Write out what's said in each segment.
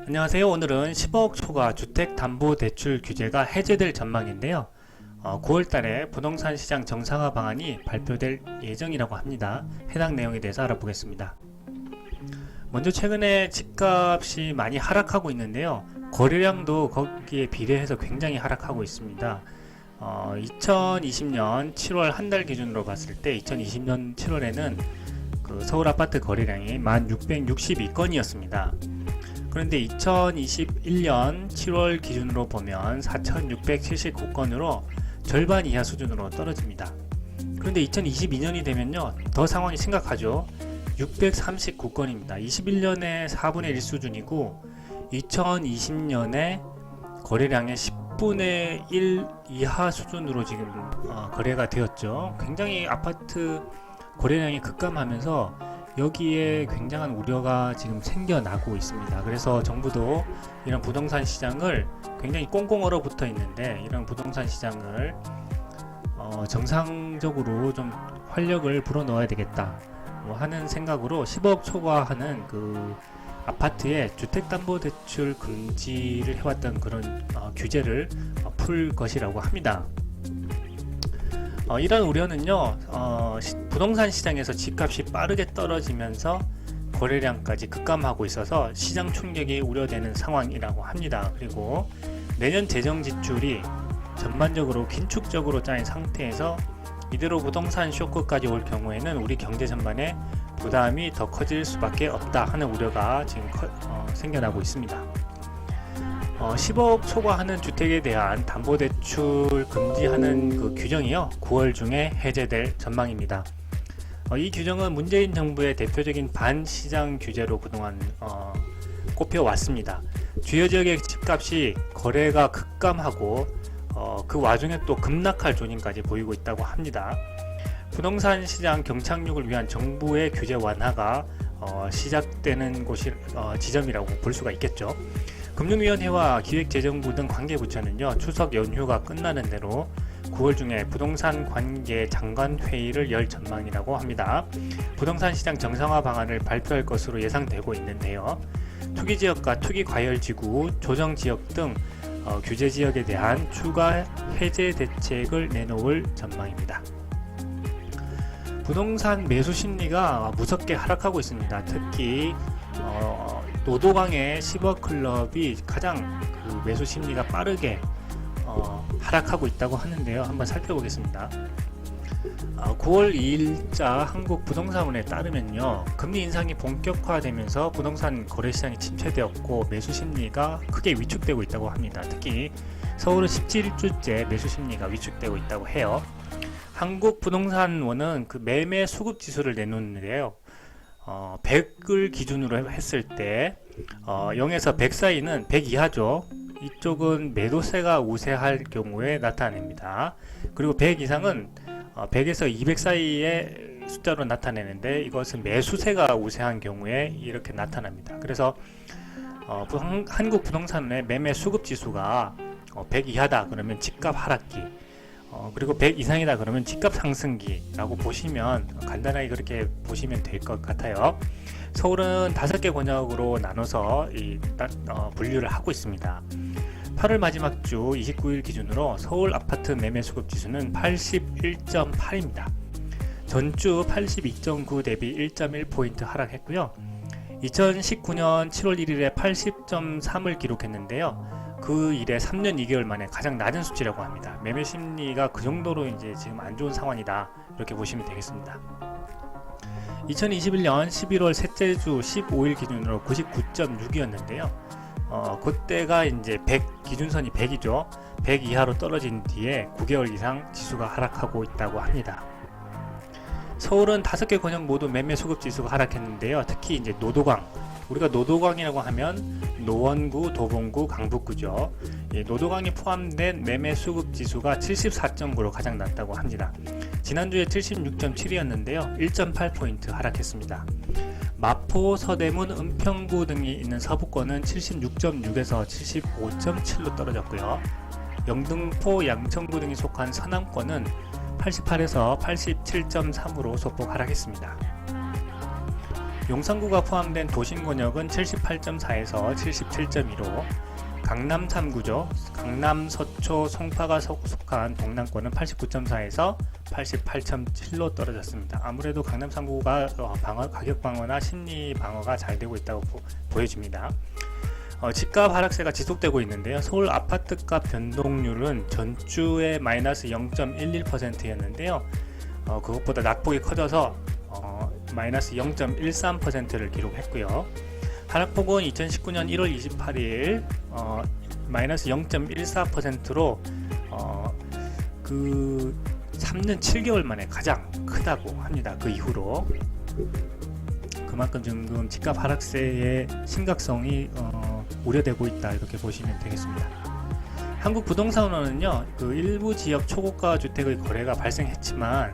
안녕하세요. 오늘은 10억 초과 주택담보대출 규제가 해제될 전망인데요. 9월달에 부동산 시장 정상화 방안이 발표될 예정이라고 합니다. 해당 내용에 대해서 알아보겠습니다. 먼저 최근에 집값이 많이 하락하고 있는데요. 거래량도 거기에 비례해서 굉장히 하락하고 있습니다. 2020년 7월 한 달 기준으로 봤을 때 2020년 7월에는 그 서울 아파트 거래량이 1662건이었습니다. 그런데 2021년 7월 기준으로 보면 4679건으로 절반 이하 수준으로 떨어집니다. 그런데 2022년이 되면요, 더 상황이 심각하죠. 639건입니다. 21년에 4분의 1 수준이고 2020년에 거래량의 10분의 1 이하 수준으로 지금 거래가 되었죠. 굉장히 아파트 거래량이 급감하면서 여기에 굉장한 우려가 지금 생겨나고 있습니다. 그래서 정부도 이런 부동산 시장을 굉장히 꽁꽁 얼어붙어 있는데, 이런 부동산 시장을 정상적으로 좀 활력을 불어넣어야 되겠다 하는 생각으로 10억 초과하는 그 아파트의 주택담보대출 금지를 해왔던 그런 규제를 풀 것이라고 합니다. 이런 우려는요, 부동산 시장에서 집값이 빠르게 떨어지면서 거래량까지 급감하고 있어서 시장 충격이 우려되는 상황이라고 합니다. 그리고 내년 재정 지출이 전반적으로 긴축적으로 짜인 상태에서 이대로 부동산 쇼크까지 올 경우에는 우리 경제 전반에 부담이 더 커질 수밖에 없다 하는 우려가 지금 생겨나고 있습니다. 10억 초과하는 주택에 대한 담보대출 금지하는 그 규정이요, 9월 중에 해제될 전망입니다. 이 규정은 문재인 정부의 대표적인 반시장 규제로 그동안 꼽혀왔습니다. 주요 지역의 집값이 거래가 급감하고 그 와중에 또 급락할 조짐까지 보이고 있다고 합니다. 부동산 시장 경착륙을 위한 정부의 규제 완화가 시작되는 지점이라고 볼 수가 있겠죠. 금융위원회와 기획재정부 등 관계부처는요, 추석 연휴가 끝나는 대로 9월 중에 부동산 관계 장관 회의를 열 전망이라고 합니다. 부동산 시장 정상화 방안을 발표할 것으로 예상되고 있는데요. 투기지역과 투기과열지구, 조정지역 등 규제지역에 대한 추가 해제 대책을 내놓을 전망입니다. 부동산 매수 심리가 무섭게 하락하고 있습니다. 특히 노도강의 10억 클럽이 가장 그 매수 심리가 빠르게 하락하고 있다고 하는데요. 한번 살펴보겠습니다. 9월 2일자 한국부동산원에 따르면요, 금리 인상이 본격화되면서 부동산 거래시장이 침체되었고 매수 심리가 크게 위축되고 있다고 합니다. 특히 서울은 17주째 매수 심리가 위축되고 있다고 해요. 한국부동산원은 그 매매 수급 지수를 내놓는데요, 100을 기준으로 했을 때 0에서 100 사이는 100 이하죠. 이쪽은 매도세가 우세할 경우에 나타냅니다. 그리고 100 이상은 100에서 200 사이의 숫자로 나타내는데, 이것은 매수세가 우세한 경우에 이렇게 나타납니다. 그래서 한국 부동산의 매매 수급 지수가 100 이하다 그러면 집값 하락기, 그리고 100 이상이다 그러면 집값 상승기라고 보시면, 간단하게 그렇게 보시면 될 것 같아요. 서울은 5개 권역으로 나눠서 분류를 하고 있습니다. 8월 마지막 주 29일 기준으로 서울 아파트 매매 수급 지수는 81.8입니다. 전주 82.9 대비 1.1포인트 하락했고요. 2019년 7월 1일에 80.3을 기록했는데요. 그 이래 3년 2개월 만에 가장 낮은 수치라고 합니다. 매매 심리가 그 정도로 이제 지금 안 좋은 상황이다, 이렇게 보시면 되겠습니다. 2021년 11월 셋째 주 15일 기준으로 99.6이었는데요. 그때가 이제 100 기준선이 100이죠. 100 이하로 떨어진 뒤에 9개월 이상 지수가 하락하고 있다고 합니다. 서울은 5개 권역 모두 매매 수급 지수가 하락했는데요. 특히 이제 노도강, 우리가 노도강이라고 하면 노원구, 도봉구, 강북구죠. 노도강이 포함된 매매 수급 지수가 74.9로 가장 낮다고 합니다. 지난주에 76.7이었는데요. 1.8포인트 하락했습니다. 마포, 서대문, 은평구 등이 있는 서부권은 76.6에서 75.7로 떨어졌고요. 영등포, 양천구 등이 속한 서남권은 88에서 87.3으로 소폭 하락했습니다. 용산구가 포함된 도심권역은 78.4에서 77.2로 강남 3구죠. 강남, 서초, 송파가 속한 동남권은 89.4에서 88.7로 떨어졌습니다. 아무래도 강남 3구가 가격 방어나 심리 방어가 잘 되고 있다고 보여집니다. 집값 하락세가 지속되고 있는데요. 서울 아파트값 변동률은 전주에 마이너스 0.11%였는데요. 그것보다 낙폭이 커져서 마이너스 0.13%를 기록했고요. 하락폭은 2019년 1월 28일 마이너스 0.14%로 그 3년 7개월 만에 가장 크다고 합니다. 그 이후로 그만큼 지금 집값 하락세의 심각성이 우려되고 있다, 이렇게 보시면 되겠습니다. 한국부동산원은요, 그 일부 지역 초고가 주택의 거래가 발생했지만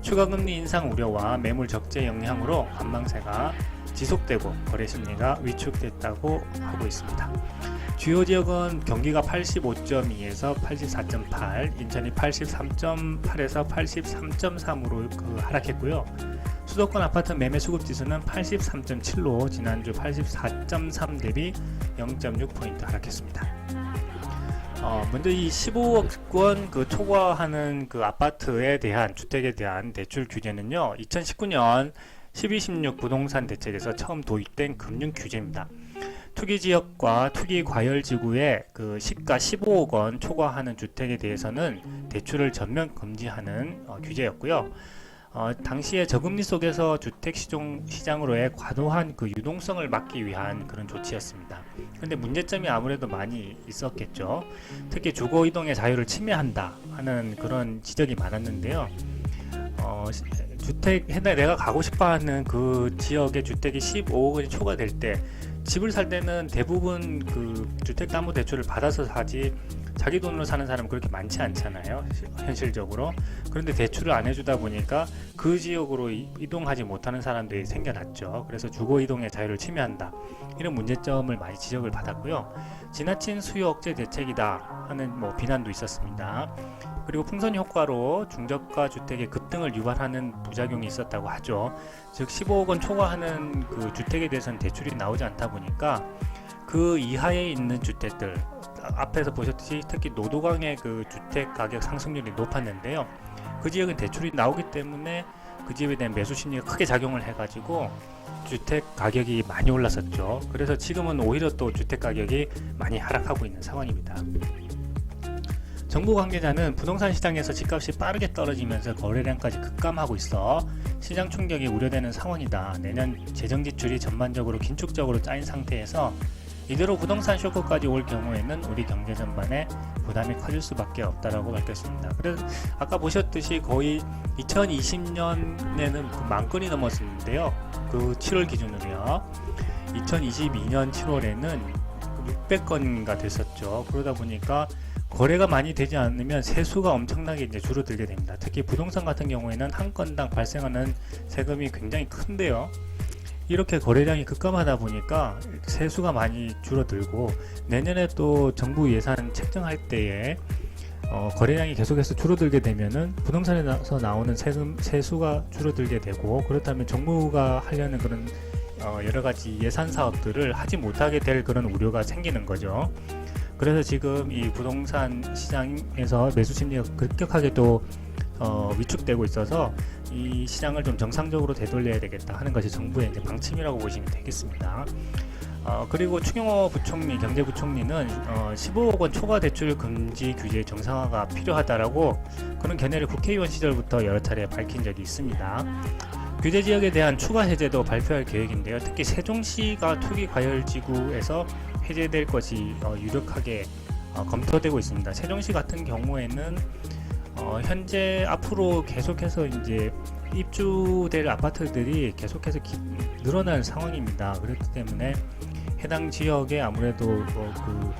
추가금리 인상 우려와 매물 적재 영향으로 관망세가 지속되고 거래 심리가 위축됐다고 하고 있습니다. 주요 지역은 경기가 85.2에서 84.8, 인천이 83.8에서 83.3으로 하락했고요. 수도권 아파트 매매 수급 지수는 83.7로 지난주 84.3 대비 0.6포인트 하락했습니다. 먼저 이 15억원 그 초과하는 그 아파트에 대한 주택에 대한 대출 규제는요, 2019년 12.16 부동산 대책에서 처음 도입된 금융 규제입니다. 투기 지역과 투기 과열 지구에 그 시가 15억원 초과하는 주택에 대해서는 대출을 전면 금지하는 규제였고요. 당시에 저금리 속에서 주택 시장으로의 과도한 그 유동성을 막기 위한 그런 조치였습니다. 그런데 문제점이 아무래도 많이 있었겠죠. 특히 주거 이동의 자유를 침해한다 하는 그런 지적이 많았는데요. 내가 가고 싶어하는 그 지역의 주택이 15억원이 초과될 때 집을 살 때는 대부분 그 주택담보대출을 받아서 사지 자기 돈으로 사는 사람은 그렇게 많지 않잖아요, 현실적으로. 그런데 대출을 안 해주다 보니까 그 지역으로 이동하지 못하는 사람들이 생겨났죠. 그래서 주거 이동의 자유를 침해한다, 이런 문제점을 많이 지적을 받았고요. 지나친 수요 억제 대책이다 하는 비난도 있었습니다. 그리고 풍선 효과로 중저가 주택의 급등을 유발하는 부작용이 있었다고 하죠. 즉 15억원 초과하는 그 주택에 대해서는 대출이 나오지 않다 보니까 그 이하에 있는 주택들, 앞에서 보셨듯이 특히 노도강의 그 주택 가격 상승률이 높았는데요. 그 지역은 대출이 나오기 때문에 그 지역에 대한 매수 심리가 크게 작용을 해가지고 주택 가격이 많이 올랐었죠. 그래서 지금은 오히려 또 주택 가격이 많이 하락하고 있는 상황입니다. 정부 관계자는 부동산 시장에서 집값이 빠르게 떨어지면서 거래량까지 급감하고 있어 시장 충격이 우려되는 상황이다. 내년 재정 지출이 전반적으로 긴축적으로 짜인 상태에서 이대로 부동산 쇼크까지 올 경우에는 우리 경제 전반에 부담이 커질 수밖에 없다라고 밝혔습니다. 그래서 아까 보셨듯이 거의 2020년에는 그 만 건이 넘었는데요. 그 7월 기준으로요. 2022년 7월에는 600건가 됐었죠. 그러다 보니까 거래가 많이 되지 않으면 세수가 엄청나게 이제 줄어들게 됩니다. 특히 부동산 같은 경우에는 한 건당 발생하는 세금이 굉장히 큰데요. 이렇게 거래량이 급감하다 보니까 세수가 많이 줄어들고 내년에 또 정부 예산 책정할 때에 거래량이 계속해서 줄어들게 되면은 부동산에서 나오는 세수가 줄어들게 되고, 그렇다면 정부가 하려는 그런 여러 가지 예산 사업들을 하지 못하게 될 그런 우려가 생기는 거죠. 그래서 지금 이 부동산 시장에서 매수 심리가 급격하게 또 위축되고 있어서 이 시장을 좀 정상적으로 되돌려야 되겠다 하는 것이 정부의 이제 방침이라고 보시면 되겠습니다. 그리고 추경호 부총리, 경제부총리는 15억원 초과 대출 금지 규제 정상화가 필요하다라고 그런 견해를 국회의원 시절부터 여러 차례 밝힌 적이 있습니다. 규제 지역에 대한 추가 해제도 발표할 계획인데요. 특히 세종시가 투기 과열지구에서 해제될 것이 유력하게 검토되고 있습니다. 세종시 같은 경우에는 현재 앞으로 계속해서 이제 입주될 아파트들이 계속해서 늘어날 상황입니다. 그렇기 때문에 해당 지역에 아무래도 그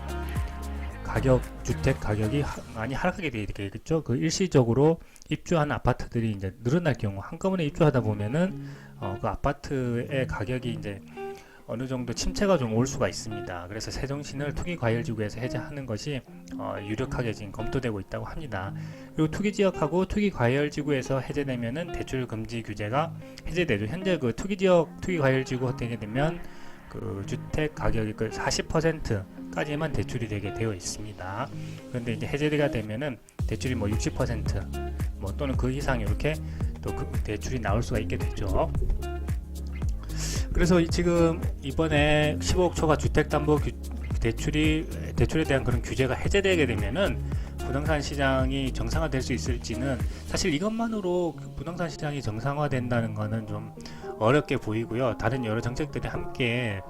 주택 가격이 많이 하락하게 되겠죠. 그 일시적으로 입주한 아파트들이 이제 늘어날 경우 한꺼번에 입주하다 보면은 그 아파트의 가격이 이제 어느 정도 침체가 좀 올 수가 있습니다. 그래서 세종시는 투기과열지구에서 해제하는 것이 유력하게 지금 검토되고 있다고 합니다. 그리고 투기지역하고 투기과열지구에서 해제되면은 대출 금지 규제가 해제되죠. 현재 그 투기지역 투기과열지구 해제되면 그 주택 가격이 그 40%까지만 대출이 되게 되어 있습니다. 그런데 이제 해제가 되면은 대출이 뭐 60% 뭐 또는 그 이상 이렇게 또 그 대출이 나올 수가 있게 되죠. 그래서 지금 이번에 15억 초과 주택담보 대출에 대한 그런 규제가 해제되게 되면은 부동산 시장이 정상화될 수 있을지는 사실 이것만으로 부동산 시장이 정상화된다는 거는 좀 어렵게 보이고요. 다른 여러 정책들이 함께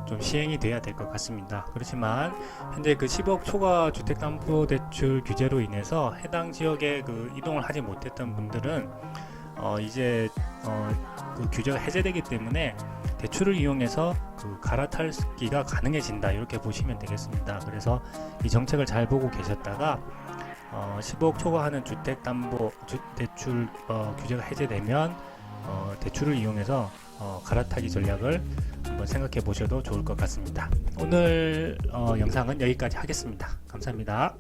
좀 시행이 돼야 될 것 같습니다. 그렇지만 현재 그 10억 초과 주택담보대출 규제로 인해서 해당 지역에 그 이동을 하지 못했던 분들은 이제 그 규제가 해제되기 때문에 대출을 이용해서 그 갈아탈기가 가능해진다 이렇게 보시면 되겠습니다. 그래서 이 정책을 잘 보고 계셨다가 10억 초과하는 주택담보 대출 규제가 해제되면 대출을 이용해서 갈아타기 전략을 한번 생각해 보셔도 좋을 것 같습니다. 오늘 영상은 여기까지 하겠습니다. 감사합니다.